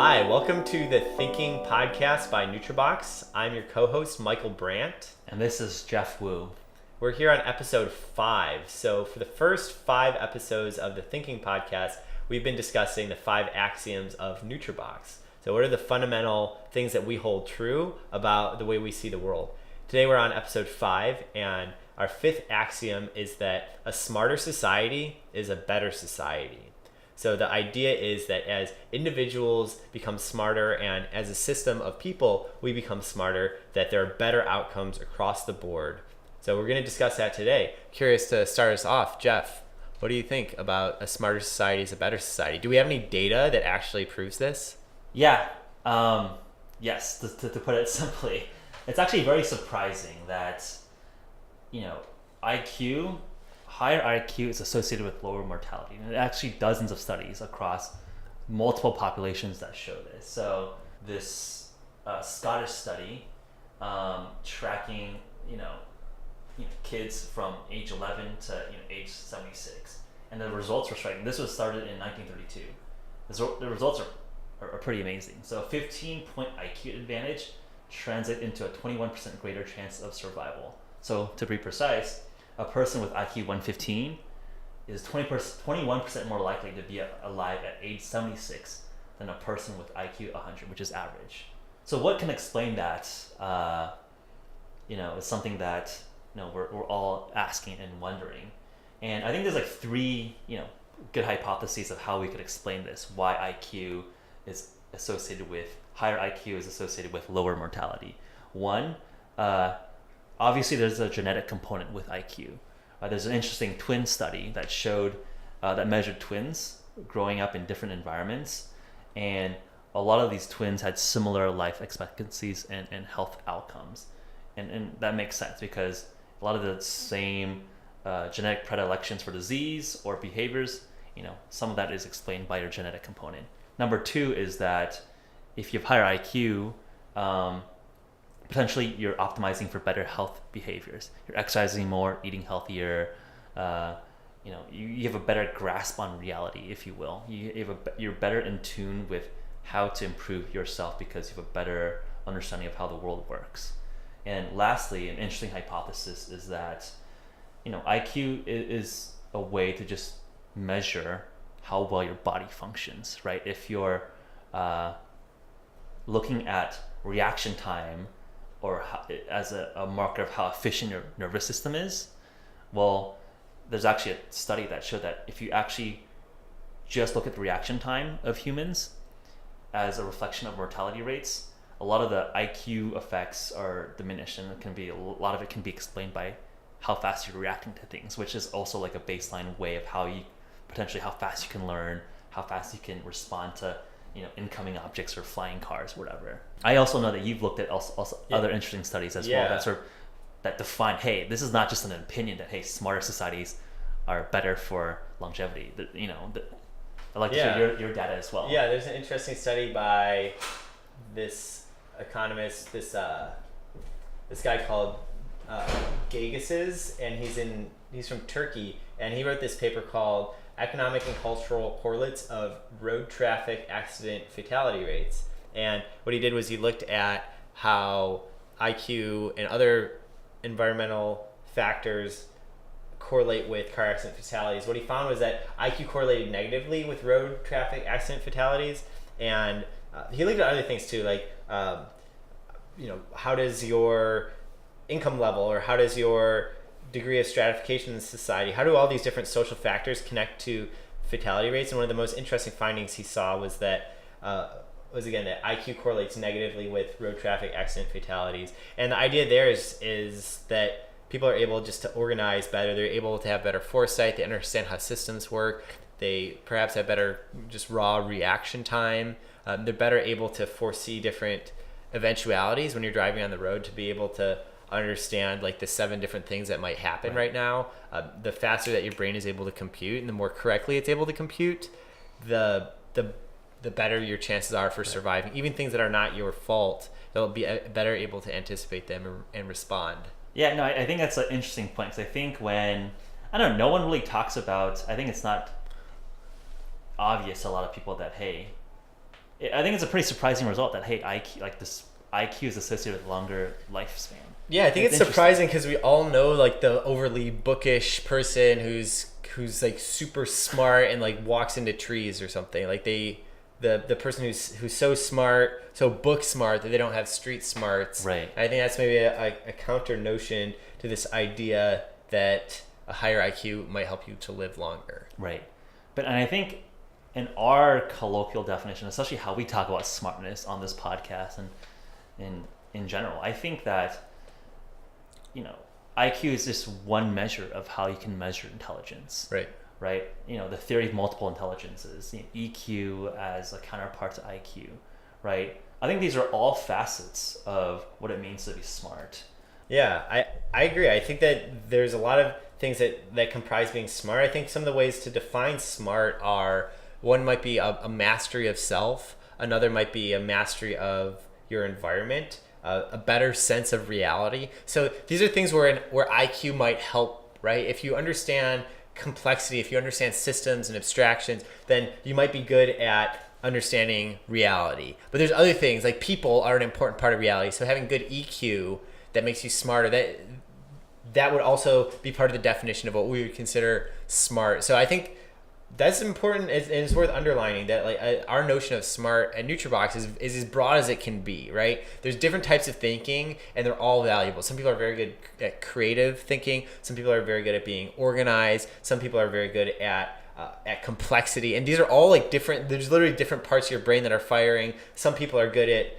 Hi, welcome to the Thinking Podcast by Nootrobox. I'm your co-host, Michael Brandt. And this is Jeff Wu. We're here on episode 5. So for the first 5 episodes of the Thinking Podcast, we've been discussing the 5 axioms of Nootrobox. So what are the fundamental things that we hold true about the way we see the world? Today we're on episode 5, and our 5th axiom is that a smarter society is a better society. So the idea is that as individuals become smarter and as a system of people, we become smarter, that there are better outcomes across the board. So we're going to discuss that today. Curious to start us off, Jeff, what do you think about a smarter society is a better society? Do we have any data that actually proves this? Yeah, yes, to put it simply, it's actually very surprising that, higher IQ is associated with lower mortality. And actually dozens of studies across multiple populations that show this. So this Scottish study tracking, kids from age 11 to age 76, and the results were striking. This was started in 1932. The results are pretty amazing. So 15-point IQ advantage translate into a 21% greater chance of survival. So to be precise, a person with IQ 115 is 21% more likely to be alive at age 76 than a person with IQ 100, which is average. So what can explain that? Is something that we're all asking and wondering. And I think there's 3 good hypotheses of how we could explain this. Why IQ is associated with higher IQ is associated with lower mortality. One, obviously, there's a genetic component with IQ. There's an interesting twin study that showed that measured twins growing up in different environments, and a lot of these twins had similar life expectancies and health outcomes, and that makes sense because a lot of the same genetic predilections for disease or behaviors, some of that is explained by your genetic component. Number 2 is that if you have higher IQ, potentially you're optimizing for better health behaviors. You're exercising more, eating healthier. You have a better grasp on reality, if you will. You're better in tune with how to improve yourself because you have a better understanding of how the world works. And lastly, an interesting hypothesis is that IQ is a way to just measure how well your body functions, right? If you're looking at reaction time or as a marker of how efficient your nervous system is, well, there's actually a study that showed that if you actually just look at the reaction time of humans as a reflection of mortality rates, a lot of the IQ effects are diminished, and a lot of it can be explained by how fast you're reacting to things, which is also a baseline way of how fast you can learn, how fast you can respond to incoming objects or flying cars, whatever. I also know that you've looked at also other interesting studies as well that define, hey, this is not just an opinion that, hey, smarter societies are better for longevity. I'd like to hear your data as well. Yeah, there's an interesting study by this economist, this guy called Gagas's, and he's from Turkey, and he wrote this paper called Economic and Cultural Correlates of Road Traffic Accident Fatality Rates. And what he did was he looked at how IQ and other environmental factors correlate with car accident fatalities. What he found was that IQ correlated negatively with road traffic accident fatalities, and he looked at other things too, like how does your income level, or how does your degree of stratification in society, how do all these different social factors connect to fatality rates? And one of the most interesting findings he saw was that that IQ correlates negatively with road traffic accident fatalities. And the idea there is that people are able just to organize better. They're able to have better foresight. They understand how systems work. They perhaps have better just raw reaction time. They're better able to foresee different eventualities when you're driving on the road, to be able to understand the 7 different things that might happen right now. The faster that your brain is able to compute and the more correctly it's able to compute, the better your chances are for surviving. Even things that are not your fault, they'll be better able to anticipate them and respond. Yeah, no, I think that's an interesting point, because I think no one really talks about, I think it's not obvious to a lot of people that, hey, I think it's a pretty surprising result that, hey, IQ, like this IQ is associated with longer lifespan. Yeah, I think it's surprising because we all know like the overly bookish person who's like super smart and like walks into trees or something. Like the person who's so smart, so book smart that they don't have street smarts. Right. And I think that's maybe a counter notion to this idea that a higher IQ might help you to live longer. Right. And I think in our colloquial definition, especially how we talk about smartness on this podcast and in general, I think that, you know, IQ is just one measure of how you can measure intelligence. Right. Right. You know, the theory of multiple intelligences, you know, EQ as a counterpart to IQ. Right. I think these are all facets of what it means to be smart. Yeah, I agree. I think that there's a lot of things that comprise being smart. I think some of the ways to define smart are, one might be a mastery of self, another might be a mastery of your environment, a better sense of reality. So these are things where IQ might help, right? If you understand complexity, if you understand systems and abstractions, then you might be good at understanding reality. But there's other things, like people are an important part of reality. So having good EQ that makes you smarter, that would also be part of the definition of what we would consider smart. So I think that's important, and it's worth underlining that like our notion of smart at Nootrobox is as broad as it can be, right? There's different types of thinking, and they're all valuable. Some people are very good at creative thinking. Some people are very good at being organized. Some people are very good at complexity, and these are all like different. There's literally different parts of your brain that are firing. Some people are good at.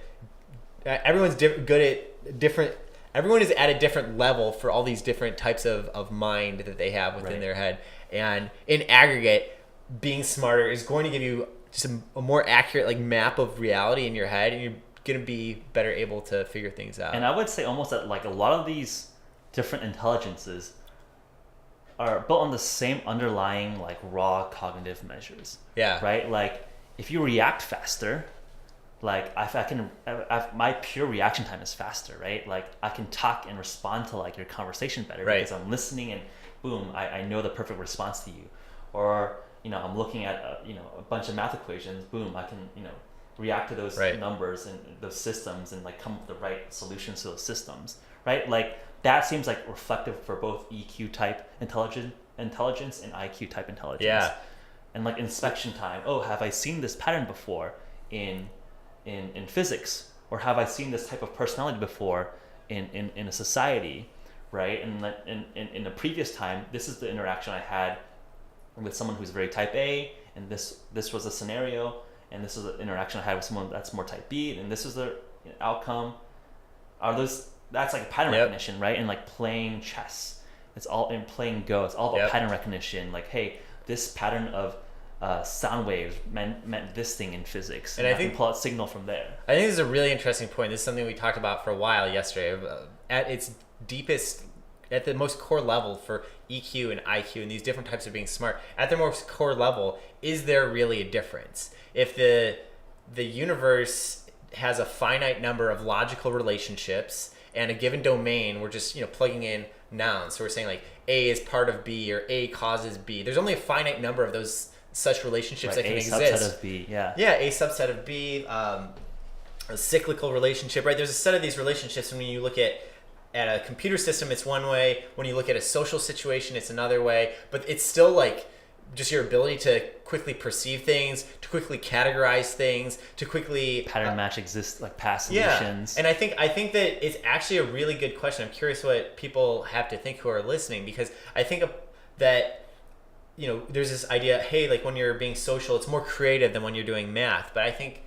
Everyone's good at different. Everyone is at a different level for all these different types of mind that they have within their head, and in aggregate, being smarter is going to give you just a more accurate like map of reality in your head, and you're going to be better able to figure things out. And I would say almost that like a lot of these different intelligences are built on the same underlying like raw cognitive measures. Yeah. Right? Like if you react faster, like my pure reaction time is faster, right? Like I can talk and respond to like your conversation better because I'm listening and boom, I know the perfect response to you. Or you know, I'm looking at a bunch of math equations. Boom, I can react to those numbers and those systems and like come up with the right solutions to those systems, right? Like that seems like reflective for both EQ type intelligence and IQ type intelligence. Yeah. And like inspection time. Oh, have I seen this pattern before in physics, or have I seen this type of personality before in a society, right? And in the previous time, this is the interaction I had with someone who's very type A, and this was a scenario, and this is the interaction I had with someone that's more type B, and this is the outcome. That's like pattern recognition, right? And like playing chess, it's all in playing Go. It's all about pattern recognition. Like, hey, this pattern of sound waves meant this thing in physics, and I think pull out signal from there. I think this is a really interesting point. This is something we talked about for a while yesterday. At its deepest, at the most core level for EQ and IQ and these different types of being smart, at their most core level, is there really a difference? If the universe has a finite number of logical relationships and a given domain, we're just plugging in nouns. So we're saying like A is part of B or A causes B. There's only a finite number of those such relationships that can exist. A subset of B, yeah. Yeah, A subset of B, a cyclical relationship, right? There's a set of these relationships, and when you look at a computer system, it's one way. When you look at a social situation, it's another way. But it's still like just your ability to quickly perceive things, to quickly categorize things, to quickly pattern match exists like past solutions. And I think that it's actually a really good question. I'm curious what people have to think who are listening, because I think that there's this idea, hey, like when you're being social, it's more creative than when you're doing math. But I think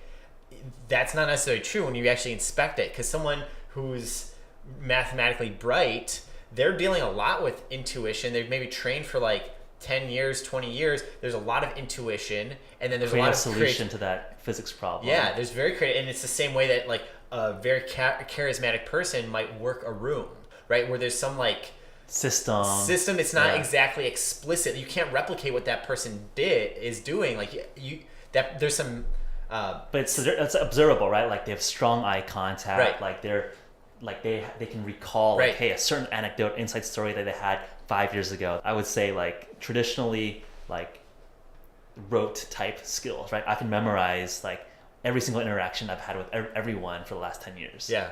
that's not necessarily true when you actually inspect it, because someone who's mathematically bright, they're dealing a lot with intuition. They've maybe trained for like 10 years, 20 years. There's a lot of intuition, and then there's a lot of solution to that physics problem. Yeah, there's very creative, and it's the same way that like a very charismatic person might work a room, right? Where there's some like system. It's not exactly explicit. You can't replicate what that person is doing. Like there's some. But it's observable, right? Like they have strong eye contact. Right. Like they're. Like they can recall like, hey, a certain anecdote, inside story that they had 5 years ago. I would say like traditionally like rote type skills, right? I can memorize like every single interaction I've had with everyone for the last 10 years. Yeah.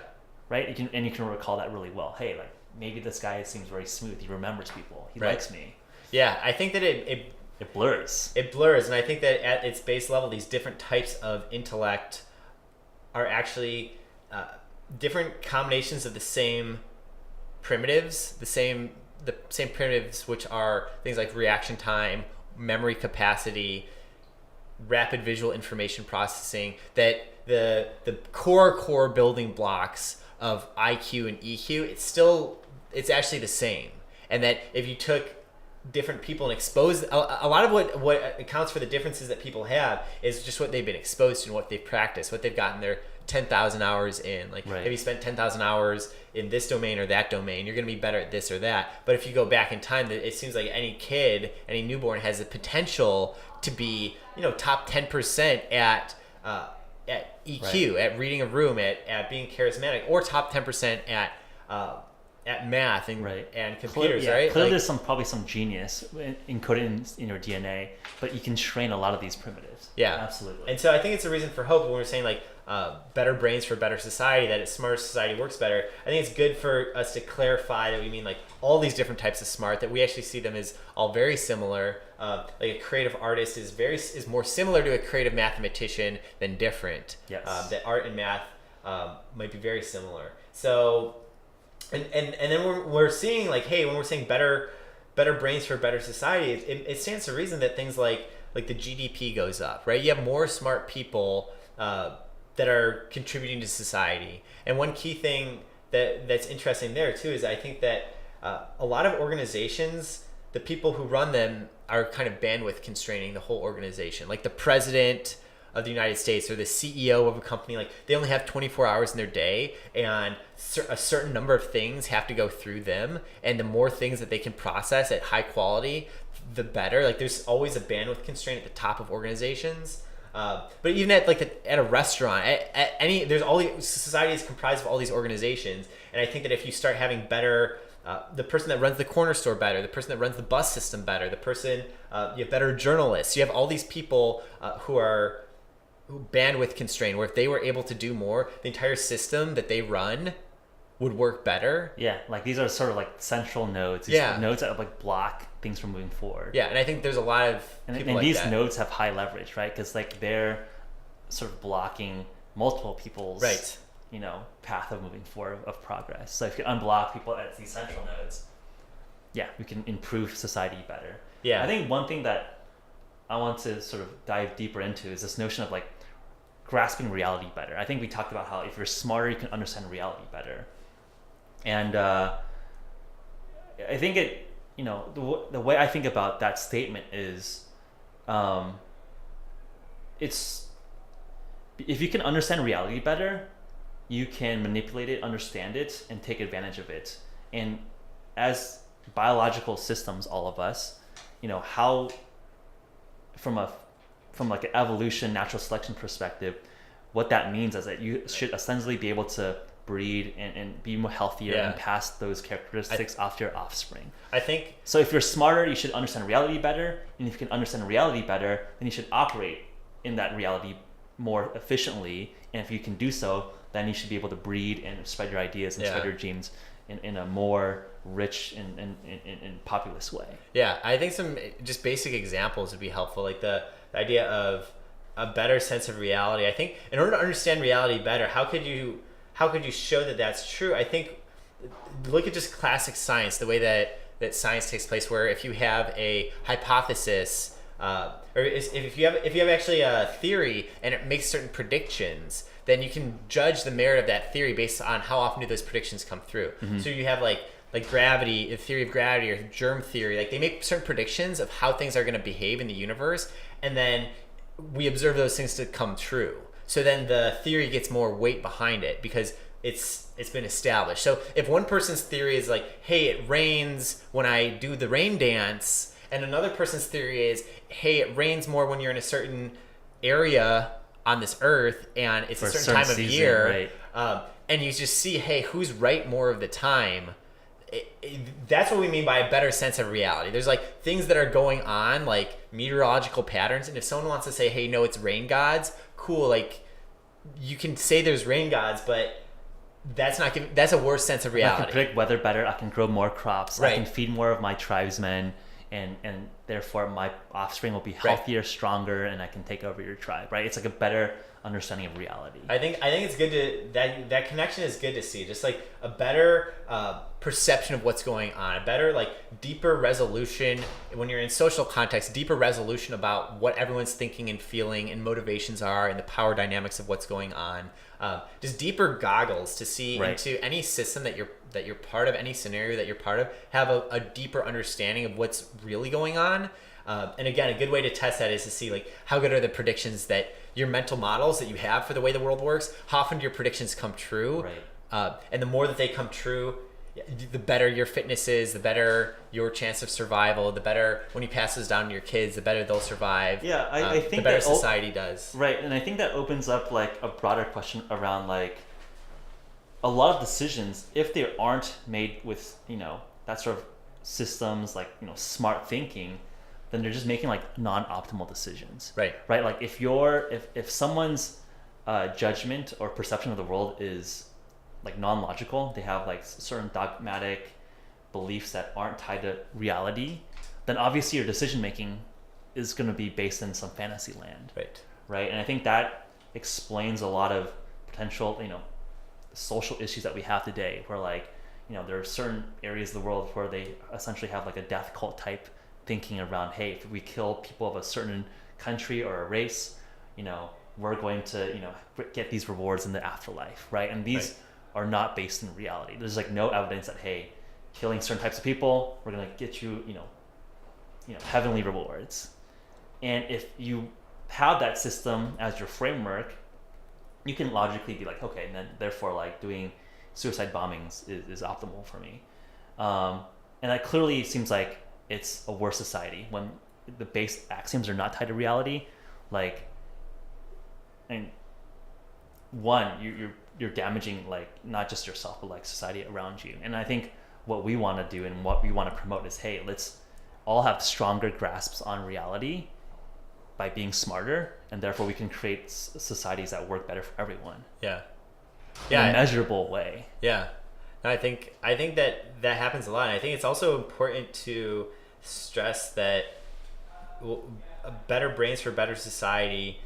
Right? You can recall that really well. Hey, like maybe this guy seems very smooth. He remembers people. He likes me. Yeah, I think that it blurs. It blurs, and I think that at its base level, these different types of intellect are actually different combinations of the same primitives, the same primitives, which are things like reaction time, memory capacity, rapid visual information processing, that the core building blocks of IQ and EQ, it's actually the same. And that if you took different people and exposed a lot of what accounts for the differences that people have is just what they've been exposed to and what they've practiced, what they've gotten their 10,000 hours in. Like, if you spent 10,000 hours in this domain or that domain, you're going to be better at this or that. But if you go back in time, it seems like any kid, any newborn has the potential to be, top 10% at EQ, at reading a room, at being charismatic, or top 10% at math and computers, right? Clearly, there's probably some genius encoded in your DNA, but you can train a lot of these primitives. Yeah, absolutely. And so I think it's a reason for hope when we're saying like better brains for better society, that a smarter society works better. I think it's good for us to clarify that we mean like all these different types of smart, that we actually see them as all very similar. Like a creative artist is more similar to a creative mathematician than different. Yes. That art and math might be very similar. So. And then we're seeing like, hey, when we're saying better brains for a better society, it stands to reason that things like the GDP goes up, right? You have more smart people that are contributing to society. And one key thing that's interesting there too is I think that a lot of organizations, the people who run them are kind of bandwidth constraining the whole organization. Like the president of the United States or the CEO of a company, like they only have 24 hours in their day, and a certain number of things have to go through them, and the more things that they can process at high quality, the better. Like there's always a bandwidth constraint at the top of organizations, but even at a restaurant, at any, there's all these, society is comprised of all these organizations, and I think that if you start having better the person that runs the corner store better, the person that runs the bus system better, the person, you have better journalists, you have all these people who are bandwidth constrained, where if they were able to do more, the entire system that they run would work better. Yeah, like these are sort of like central nodes. These nodes that like block things from moving forward. Yeah, and I think there's a lot of people like these that. nodes have high leverage, right? Because like they're sort of blocking multiple people's path of moving forward of progress. So if you unblock people at these central nodes, we can improve society better. Yeah, I think one thing that I want to sort of dive deeper into is this notion of like grasping reality better. I think we talked about how if you're smarter, you can understand reality better. And I think the way I think about that statement is, it's, if you can understand reality better, you can manipulate it, understand it, and take advantage of it. And as biological systems, all of us, how from like an evolution, natural selection perspective, what that means is that you should ostensibly be able to breed and be more healthier and pass those characteristics off to your offspring. I think so. If you're smarter, you should understand reality better, and if you can understand reality better, then you should operate in that reality more efficiently. And if you can do so, then you should be able to breed and spread your ideas and spread your genes in a more rich and populous way. Yeah, I think some just basic examples would be helpful, like the idea of a better sense of reality. I think in order to understand reality better, how could you show that that's true? I think look at just classic science, the way that science takes place, where if you have a hypothesis, or if you have actually a theory and it makes certain predictions, then you can judge the merit of that theory based on how often do those predictions come through. Mm-hmm. So you have like gravity, the theory of gravity, or germ theory, like they make certain predictions of how things are going to behave in the universe, and then we observe those things to come true. So then the theory gets more weight behind it because it's been established. So if one person's theory is like, hey, it rains when I do the rain dance, and another person's theory is, hey, it rains more when you're in a certain area on this earth and it's a certain time of year, right. And you just see, hey, who's right more of the time. That's what we mean by a better sense of reality. There's like things that are going on, like meteorological patterns, and if someone wants to say, hey, no, it's rain gods, cool, like you can say there's rain gods, but that's not giving, that's a worse sense of I reality. can predict weather better. I can grow more crops. Right. I can feed more of my tribesmen, and therefore my offspring will be healthier, stronger, and I can take over your tribe. Right? It's like a better understanding of reality. I think it's good to that connection is good to see, just like a better perception of what's going on, a better like deeper resolution when you're in social context, deeper resolution about what everyone's thinking and feeling and motivations are and the power dynamics of what's going on. Just deeper goggles to see into any system that you're part of, any scenario that you're part of, have a deeper understanding of what's really going on. And again, a good way to test that is to see like how good are the predictions that your mental models that you have for the way the world works, how often do your predictions come true? Right. And the more that they come true, the better your fitness is, the better your chance of survival, the better when you pass those down to your kids, the better they'll survive. Yeah, I think the better that society does. Right, and I think that opens up like a broader question around like a lot of decisions, if they aren't made with, that sort of systems like, smart thinking, then they're just making like non-optimal decisions. Right. Like if someone's judgment or perception of the world is like non-logical, they have like certain dogmatic beliefs that aren't tied to reality, then obviously your decision making is going to be based in some fantasy land. Right. And I think that explains a lot of potential, social issues that we have today, where like, there are certain areas of the world where they essentially have like a death cult type thinking around, hey, if we kill people of a certain country or a race, we're going to, get these rewards in the afterlife, right? And these are not based in reality. There's like no evidence that, hey, killing certain types of people, we're going to get you, heavenly rewards. And if you have that system as your framework, you can logically be like, okay, and then therefore like doing suicide bombings is optimal for me. And that clearly seems like it's a worse society when the base axioms are not tied to reality. Like, and one, you're damaging like not just yourself but like society around you. And I think what we want to do and what we want to promote is, hey, let's all have stronger grasps on reality by being smarter, and therefore we can create societies that work better for everyone. In a measurable way. And I think that happens a lot. And I think it's also important to stress that better brains for better society,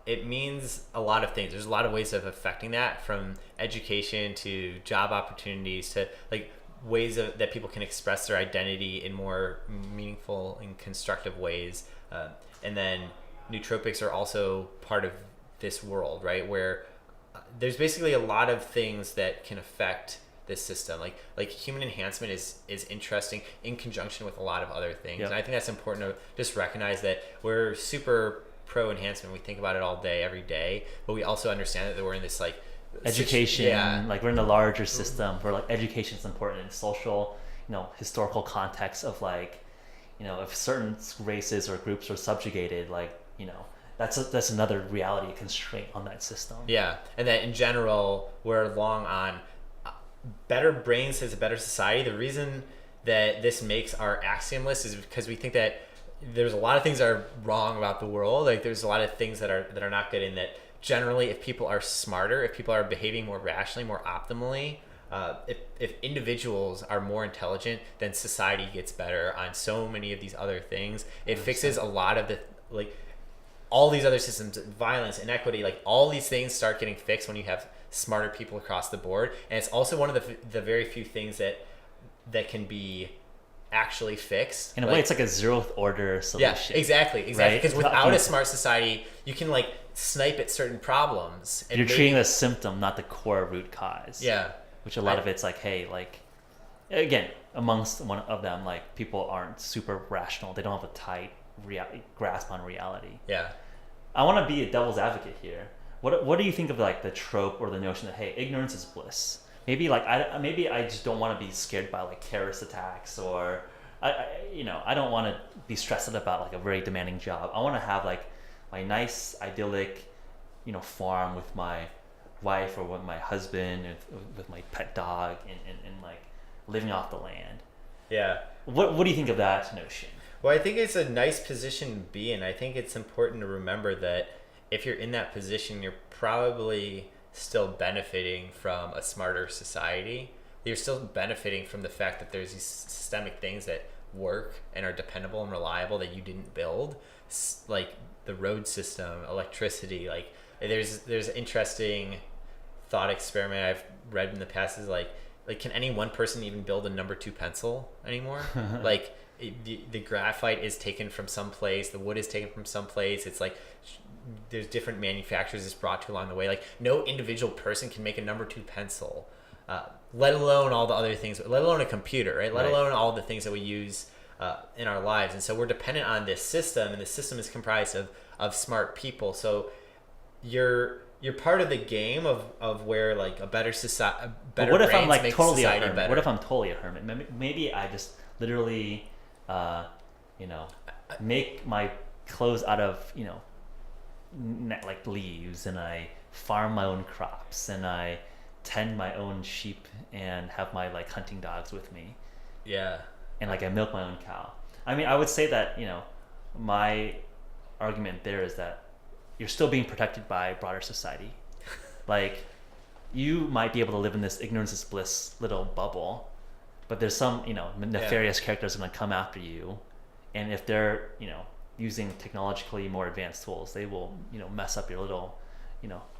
it means a lot of things. There's a lot of ways of affecting that, from education to job opportunities to like ways that people can express their identity in more meaningful and constructive ways. And then nootropics are also part of this world, right? Where there's basically a lot of things that can affect this system. Like human enhancement is interesting in conjunction with a lot of other things. And I think that's important to just recognize that we're super pro enhancement. We think about it all day, every day, but we also understand that we're in this like education, like we're in a larger system where like education is important in social, historical context of like, if certain races or groups are subjugated, like, that's another reality constraint on that system. And that in general, we're long on better brains as a better society. The reason that this makes our axiom list is because we think that there's a lot of things that are wrong about the world. Like there's a lot of things that are not good, in that generally if people are smarter, if people are behaving more rationally, more optimally, if individuals are more intelligent, then society gets better on so many of these other things. It fixes a lot of the, like, all these other systems, violence, inequity, like all these things start getting fixed when you have smarter people across the board. And it's also one of the very few things that can be actually fixed. In a way, it's like a zeroth order solution. Yeah, exactly. Right? Because without a smart society, you can like snipe at certain problems. And you're treating the symptom, not the core root cause. Which a lot of it's like, hey, like, again, amongst one of them, like people aren't super rational. They don't have a tight grasp on reality. I want to be a devil's advocate here. What do you think of like the trope or the notion that, hey, ignorance is bliss? Maybe like I just don't want to be scared by like terrorist attacks, or I don't want to be stressed out about like a very demanding job. I want to have like my nice idyllic farm with my wife or with my husband and with my pet dog and like living off the land. What do you think of that notion? Well, I think it's a nice position to be in. I think it's important to remember that if you're in that position, you're probably still benefiting from a smarter society. You're still benefiting from the fact that there's these systemic things that work and are dependable and reliable that you didn't build, like the road system, electricity. Like there's interesting thought experiment I've read in the past is like can any one person even build a number 2 pencil anymore? Like the graphite is taken from some place, the wood is taken from some place. It's like there's different manufacturers it's brought to along the way. Like no individual person can make a number 2 pencil, let alone all the other things, let alone a computer, right? Let alone all the things that we use in our lives. And so we're dependent on this system, and the system is comprised of smart people. So you're part of the game of where like a better society, better what if brains I'm like make totally a society hermit? better. What if I'm totally a hermit? Maybe I just literally, make my clothes out of like leaves, and I farm my own crops, and I tend my own sheep, and have my like hunting dogs with me. Yeah. And like I milk my own cow. I mean, I would say that my argument there is that you're still being protected by broader society. Like you might be able to live in this ignorance is bliss little bubble, but there's some nefarious characters going to come after you, and if they're using technologically more advanced tools, they will mess up your little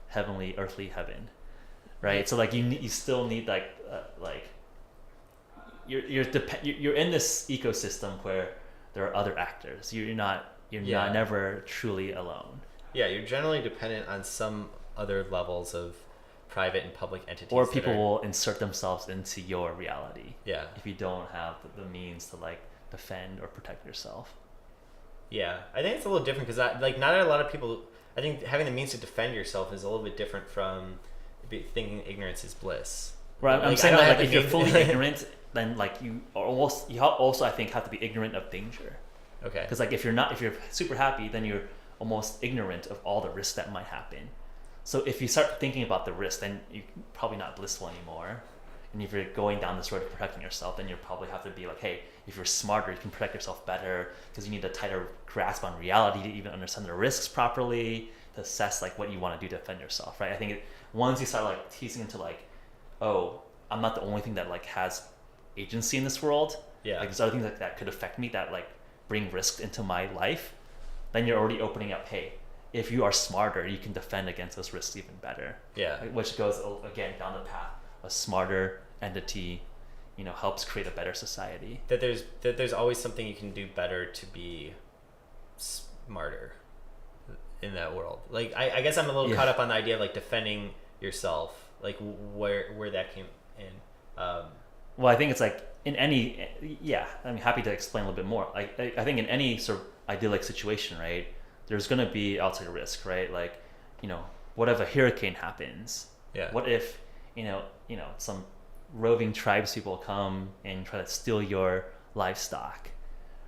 heavenly earthly heaven, right? So like you still need you're in this ecosystem where there are other actors. You're not never truly alone. Yeah, you're generally dependent on some other levels of private and public entities. Or people will insert themselves into your reality. Yeah. If you don't have the means to like defend or protect yourself. Yeah, I think it's a little different because not a lot of people. I think having the means to defend yourself is a little bit different from thinking ignorance is bliss. Right. I'm Like, saying I don't that have like the if you're means- fully ignorant, then like you also I think have to be ignorant of danger. Okay. Because like if you're super happy, then you're almost ignorant of all the risks that might happen. So if you start thinking about the risk, then you're probably not blissful anymore. And if you're going down this road of protecting yourself, then you probably have to be like, hey, if you're smarter, you can protect yourself better because you need a tighter grasp on reality to even understand the risks properly, to assess like what you want to do to defend yourself, right? I think once you start like teasing into like, oh, I'm not the only thing that like has agency in this world. Yeah. Like there's other things that could affect me that like bring risk into my life. Then you're already opening up, hey, if you are smarter, you can defend against those risks even better. Yeah. Which goes again down the path. A smarter entity, helps create a better society. That there's always something you can do better to be smarter in that world. Like I guess I'm a little caught up on the idea of like defending yourself, like where that came in. Well, I think it's like in any, I'm happy to explain a little bit more. Like I think in any sort of idyllic situation, right, there's going to be outside risk, right? Like, what if a hurricane happens? Yeah. What if, some roving tribes people come and try to steal your livestock,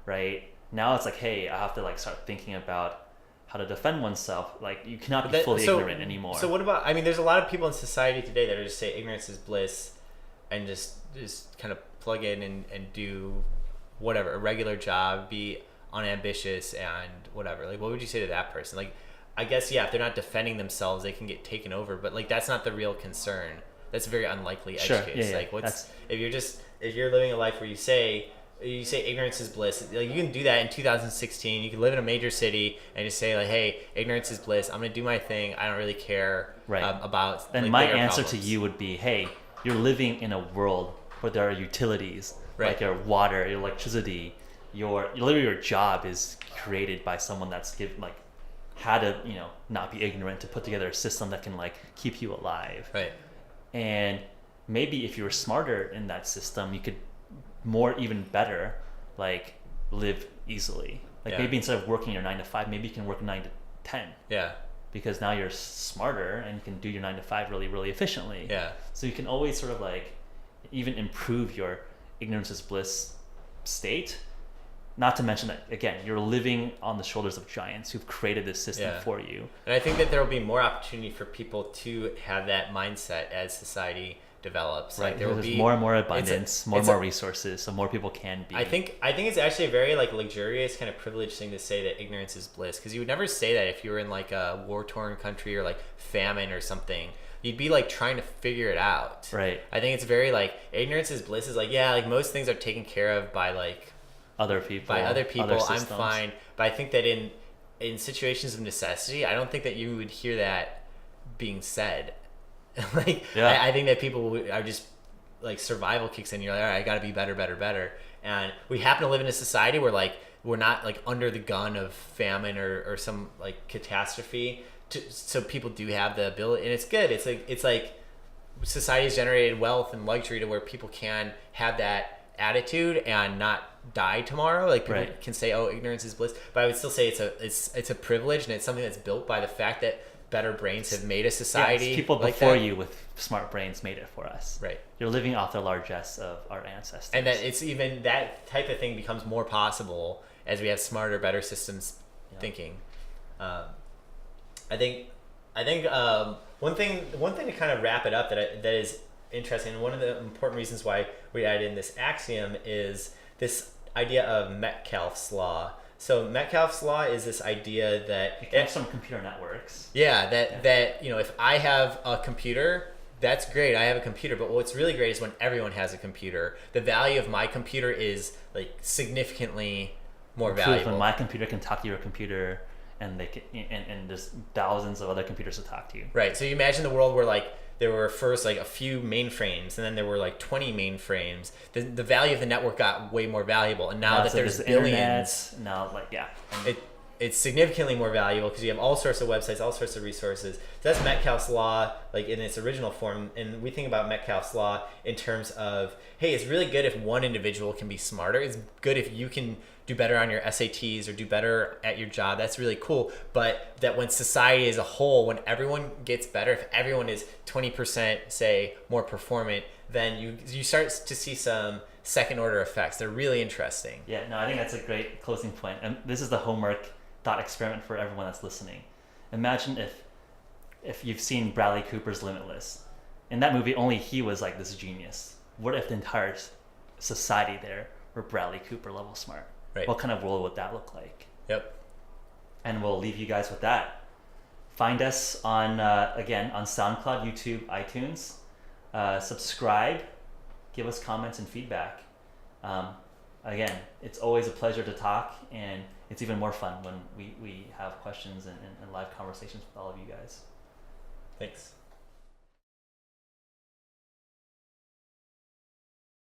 right? Now it's like, hey, I have to like start thinking about how to defend oneself. Like you cannot be fully ignorant anymore. So what about, there's a lot of people in society today that are just say ignorance is bliss and just kind of plug in and do whatever, a regular job, be unambitious and whatever. Like what would you say to that person? Like I guess if they're not defending themselves, they can get taken over, but like that's not the real concern. That's a very unlikely edge case. Yeah, like if you're living a life where you say ignorance is bliss, like you can do that in 2016. You can live in a major city and just say like, hey, ignorance is bliss. I'm gonna do my thing. I don't really care about. Then like, my bigger answer problems. to you would be, hey, you're living in a world where there are utilities, like your water, your electricity, literally your job is created by someone that's had to not be ignorant to put together a system that can like keep you alive. Right. And maybe if you were smarter in that system, you could even better like live easily. Like maybe instead of working your 9 to 5, maybe you can work 9 to 10. Yeah. Because now you're smarter and you can do your 9 to 5 really, really efficiently. Yeah. So you can always sort of like even improve your ignorance is bliss state. Not to mention that, again, you're living on the shoulders of giants who've created this system for you. And I think that there will be more opportunity for people to have that mindset as society develops. Right. Like there will There's be more and more abundance, more and more resources, so more people can be. I think it's actually a very like luxurious kind of privileged thing to say that ignorance is bliss, because you would never say that if you were in like a war-torn country or like famine or something. You'd be like trying to figure it out. Right. I think it's very like ignorance is bliss is like, yeah, like most things are taken care of by like other people. Other systems. I'm fine. But I think that in situations of necessity, I don't think that you would hear that being said. Like, yeah. I think that people are just like survival kicks in. You're like, all right, I got to be better. And we happen to live in a society where like we're not like under the gun of famine or some like catastrophe. So people do have the ability, and it's good. It's like society's generated wealth and luxury to where people can have that attitude and not die tomorrow. Like people can say, "Oh, ignorance is bliss," but I would still say it's a privilege, and it's something that's built by the fact that better brains have made a society. Yes, people like before that. you with smart brains made it for us. Right. You're living off the largesse of our ancestors. And that it's even that type of thing becomes more possible as we have smarter, better systems thinking. I think one thing to kind of wrap it up that is interesting, and one of the important reasons why we added in this axiom is this idea of Metcalfe's law. So Metcalfe's law is this idea that it comes from computer networks. Yeah, that if I have a computer, that's great. I have a computer, but what's really great is when everyone has a computer. The value of my computer is like significantly more valuable. When my computer can talk to your computer, and they can, and there's thousands of other computers to talk to you. Right. So you imagine the world where like there were first like a few mainframes, and then there were like 20 mainframes. The value of the network got way more valuable, and now that there's billions, internet, now like it's significantly more valuable because you have all sorts of websites, all sorts of resources. So that's Metcalfe's law, like in its original form. And we think about Metcalfe's law in terms of, hey, it's really good if one individual can be smarter. It's good if you can do better on your SATs or do better at your job. That's really cool. But that when society as a whole, when everyone gets better, if everyone is 20%, say, more performant, then you start to see some second order effects. They're really interesting. Yeah, no, I think that's a great closing point. And this is the homework thought experiment for everyone that's listening. Imagine if you've seen Bradley Cooper's Limitless. In that movie, only he was like this genius. What if the entire society there were Bradley Cooper level smart? Right. What kind of world would that look like? Yep. And we'll leave you guys with that. Find us on, again, on SoundCloud, YouTube, iTunes. Subscribe. Give us comments and feedback. Again, it's always a pleasure to talk, and it's even more fun when we have questions and live conversations with all of you guys. Thanks.